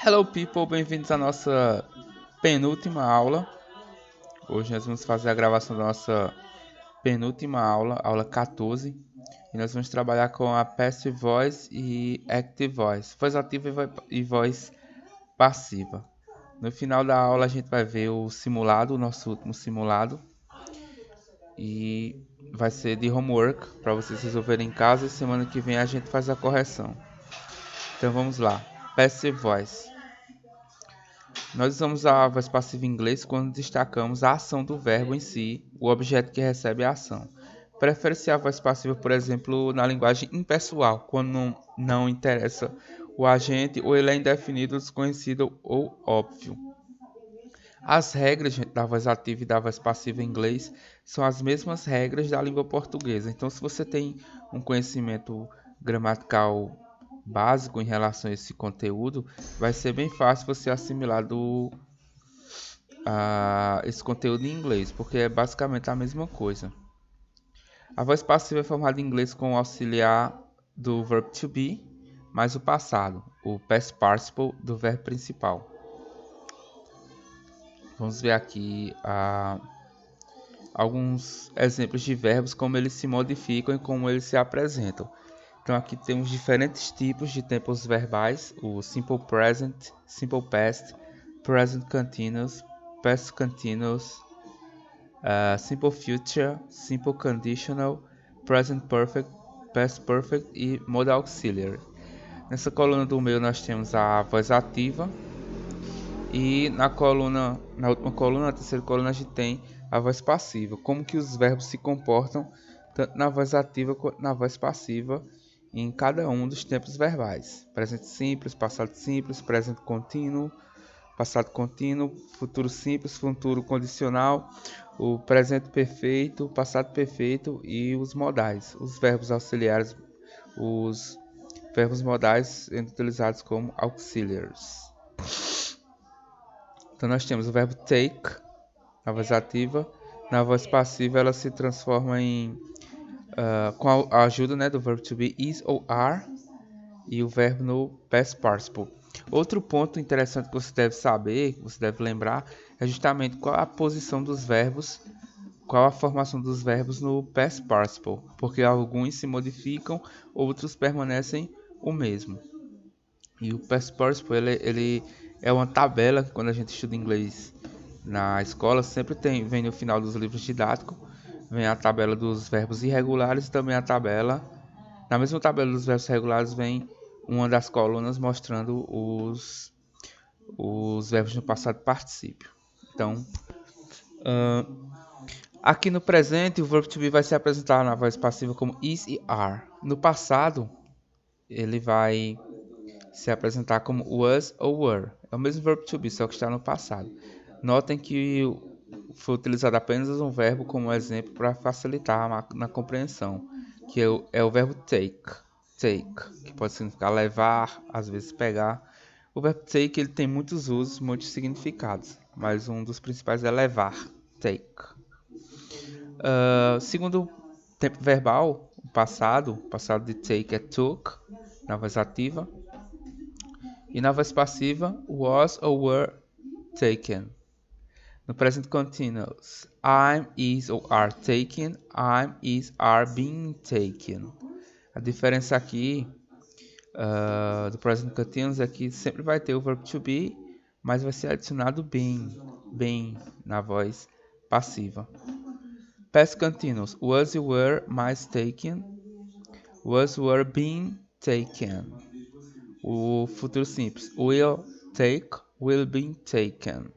Hello people, bem-vindos à nossa penúltima aula. Hoje nós vamos fazer a gravação da nossa penúltima aula, aula 14. E nós vamos trabalhar com a Passive Voice e Active Voice, voz ativa e voz passiva. No final da aula a gente vai ver o simulado, o nosso último simulado. E vai ser de homework para vocês resolverem em casa e semana que vem a gente faz a correção. Então vamos lá, Passive Voice. Nós usamos a voz passiva em inglês quando destacamos a ação do verbo em si, o objeto que recebe a ação. Prefere-se a voz passiva, por exemplo, na linguagem impessoal, quando não interessa o agente ou ele é indefinido, desconhecido ou óbvio. As regras da voz ativa e da voz passiva em inglês são as mesmas regras da língua portuguesa. Então, se você tem um conhecimento gramatical básico em relação a esse conteúdo, vai ser bem fácil você assimilar esse conteúdo em inglês, porque é basicamente a mesma coisa. A voz passiva é formada em inglês com o auxiliar do verbo to be, mais o passado, o past participle do verbo principal. Vamos ver aqui alguns exemplos de verbos, como eles se modificam e como eles se apresentam. Então aqui temos diferentes tipos de tempos verbais, o simple present, simple past, present continuous, past continuous, simple future, simple conditional, present perfect, past perfect e modal auxiliary. Nessa coluna do meio nós temos a voz ativa e na última coluna, na terceira coluna, a gente tem a voz passiva. Como que os verbos se comportam tanto na voz ativa quanto na voz passiva em cada um dos tempos verbais. Presente simples, passado simples, presente contínuo, passado contínuo, futuro simples, futuro condicional, o presente perfeito, passado perfeito e os modais. Os verbos auxiliares, os verbos modais sendo utilizados como auxiliaries. Então nós temos o verbo take, na voz ativa. Na voz passiva ela se transforma com a ajuda, né, do verbo to be, is ou are, e o verbo no past participle. Outro ponto interessante que você deve saber, que você deve lembrar, é justamente qual a posição dos verbos, qual a formação dos verbos no past participle, porque alguns se modificam, outros permanecem o mesmo. E o past participle ele é uma tabela que quando a gente estuda inglês na escola sempre vem no final dos livros didáticos, vem a tabela dos verbos irregulares e também a tabela, na mesma tabela dos verbos regulares vem uma das colunas mostrando os verbos no passado particípio. Então, aqui no presente, o verbo to be vai se apresentar na voz passiva como is e are. No passado, ele vai se apresentar como was ou were. É o mesmo verbo to be, só que está no passado. Notem que foi utilizado apenas um verbo como exemplo para facilitar na compreensão, que é o verbo take, que pode significar levar, às vezes pegar. O verbo take ele tem muitos usos, muitos significados, mas um dos principais é levar, take. Segundo tempo verbal, o passado de take é took, na voz ativa. E na voz passiva, was or were taken. No present continuous, I'm, is ou are taken, I'm, is, are being taken. A diferença aqui do present continuous é que sempre vai ter o verbo to be, mas vai ser adicionado being na voz passiva. Past continuous, was you were mais taken, was were being taken. O futuro simples, will take, will be taken.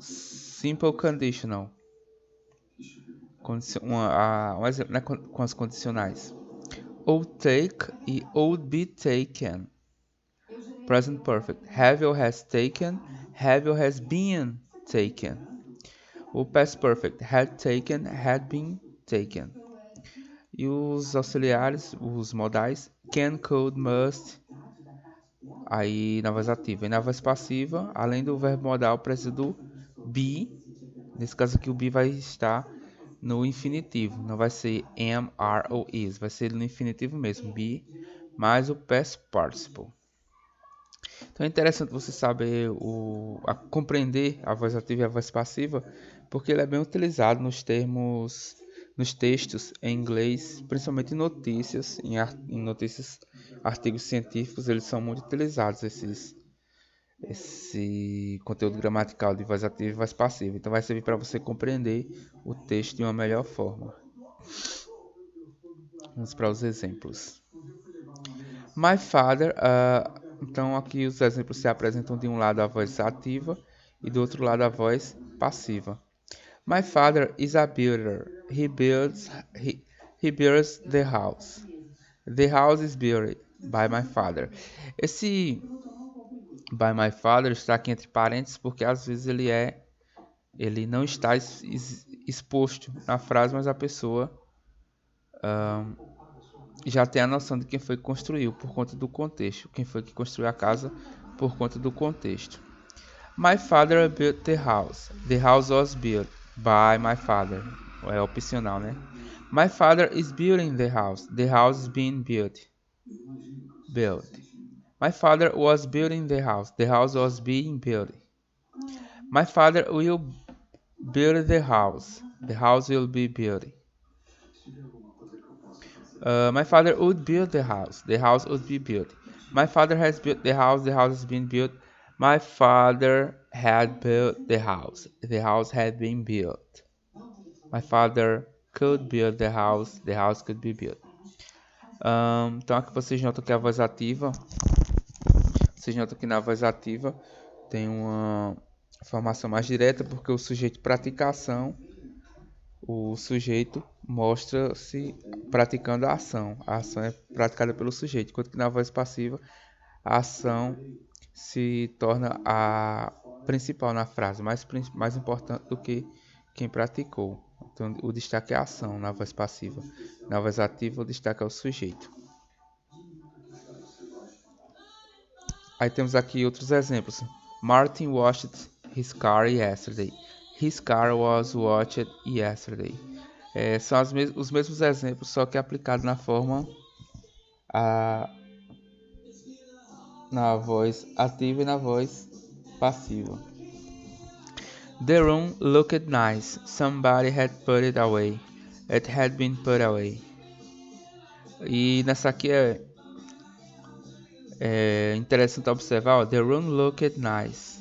Simple conditional. Um exemplo, né, com as condicionais. Would take e would be taken. Present perfect. Have you has taken, have you has been taken. O past perfect. Had taken, had been taken. E os auxiliares, os modais. Can, could, must. Aí na voz ativa. E na voz passiva, além do verbo modal, precisa do be. Nesse caso aqui o be vai estar no infinitivo. Não vai ser am, are ou is. Vai ser no infinitivo mesmo. Be mais o past participle. Então é interessante você saber compreender a voz ativa e a voz passiva, porque ele é bem utilizado nos textos em inglês, principalmente em notícias, em notícias, artigos científicos, eles são muito utilizados esse conteúdo gramatical de voz ativa e voz passiva. Então vai servir para você compreender o texto de uma melhor forma. Vamos para os exemplos. My father, então aqui os exemplos se apresentam de um lado a voz ativa e do outro lado a voz passiva. My father is a builder. He builds the house. The house is built by my father. Esse by my father está aqui entre parênteses porque às vezes ele não está exposto na frase, mas a pessoa já tem a noção de quem foi que construiu por conta do contexto, quem foi que construiu a casa por conta do contexto. My father built the house. The house was built by my father. É opcional, né? My father is building the house. The house is being built. My father was building the house. The house was being built. My father will build the house. The house will be built. My father would build the house. The house would be built. My father has built the house. The house has been built. My father had built the house. The house had been built. My father could build the house. The house could be built. Então aqui vocês notam que a voz ativa, vocês notam que na voz ativa tem uma formação mais direta porque o sujeito pratica a ação, o sujeito mostra-se praticando a ação é praticada pelo sujeito, enquanto que na voz passiva a ação se torna a principal na frase, mais importante do que quem praticou. Então o destaque é a ação na voz passiva. Na voz ativa o destaque é o sujeito. Aí temos aqui outros exemplos. Martin washed his car yesterday. His car was washed yesterday. São os mesmos exemplos, só que aplicado na forma na voz ativa e na voz passiva. The room looked nice. Somebody had put it away. It had been put away. E nessa aqui é interessante observar, The room looked nice.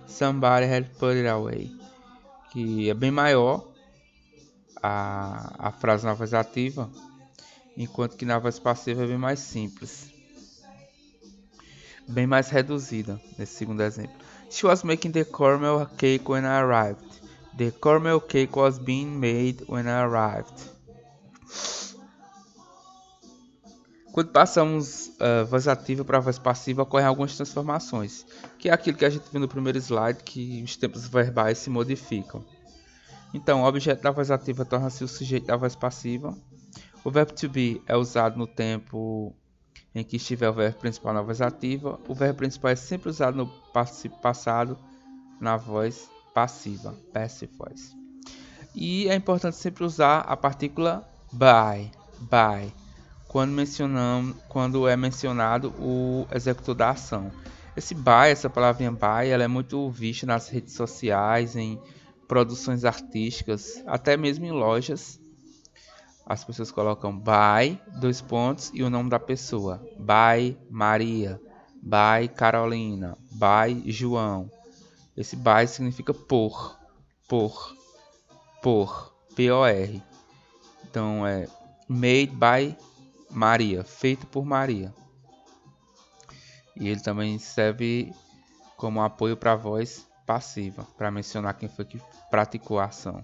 Somebody had put it away. Que é bem maior a frase na voz ativa, enquanto que na voz passiva é bem mais simples. Bem mais reduzida, nesse segundo exemplo. She was making the caramel cake when I arrived. The caramel cake was being made when I arrived. Quando passamos voz ativa para voz passiva, ocorrem algumas transformações, que é aquilo que a gente viu no primeiro slide, que os tempos verbais se modificam. Então, o objeto da voz ativa torna-se o sujeito da voz passiva. O verbo to be é usado no tempo em que estiver o verbo principal na voz ativa. O verbo principal é sempre usado no participo passado na voz passiva, passive voice. E é importante sempre usar a partícula by, quando é mencionado o executor da ação. Essa palavrinha by, ela é muito vista nas redes sociais, em produções artísticas, até mesmo em lojas. As pessoas colocam by, 2 pontos, e o nome da pessoa. By Maria, by Carolina, by João. Esse by significa por, P-O-R. Então é made by Maria, feito por Maria. E ele também serve como apoio para a voz passiva, para mencionar quem foi que praticou a ação.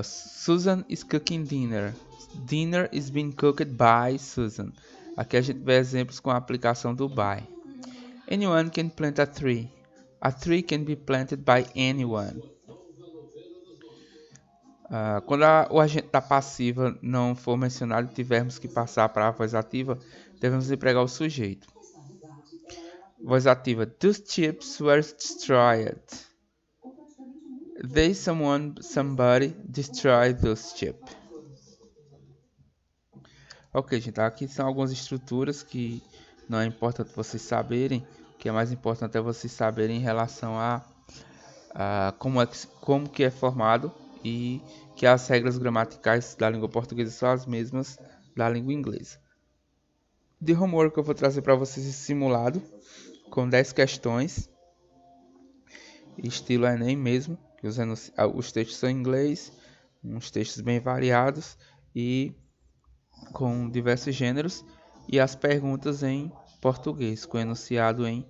Susan is cooking dinner. Dinner is being cooked by Susan. Aqui a gente vê exemplos com a aplicação do by. Anyone can plant a tree. A tree can be planted by anyone. Quando o agente da passiva não for mencionado e tivermos que passar para a voz ativa, devemos empregar o sujeito. Voz ativa. Those chips were destroyed. Somebody destroyed those chips. Ok, gente, aqui são algumas estruturas que não é importante vocês saberem. O que é mais importante é vocês saberem em relação a como que é formado e que as regras gramaticais da língua portuguesa são as mesmas da língua inglesa. De homework eu vou trazer para vocês esse simulado com 10 questões, estilo Enem mesmo, usando os textos são em inglês, uns textos bem variados e com diversos gêneros, e as perguntas em português, com enunciado em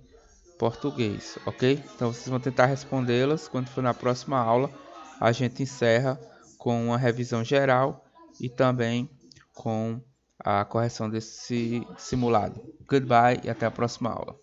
português, ok? Então vocês vão tentar respondê-las. Quando for na próxima aula, a gente encerra com uma revisão geral e também com a correção desse simulado. Goodbye e até a próxima aula.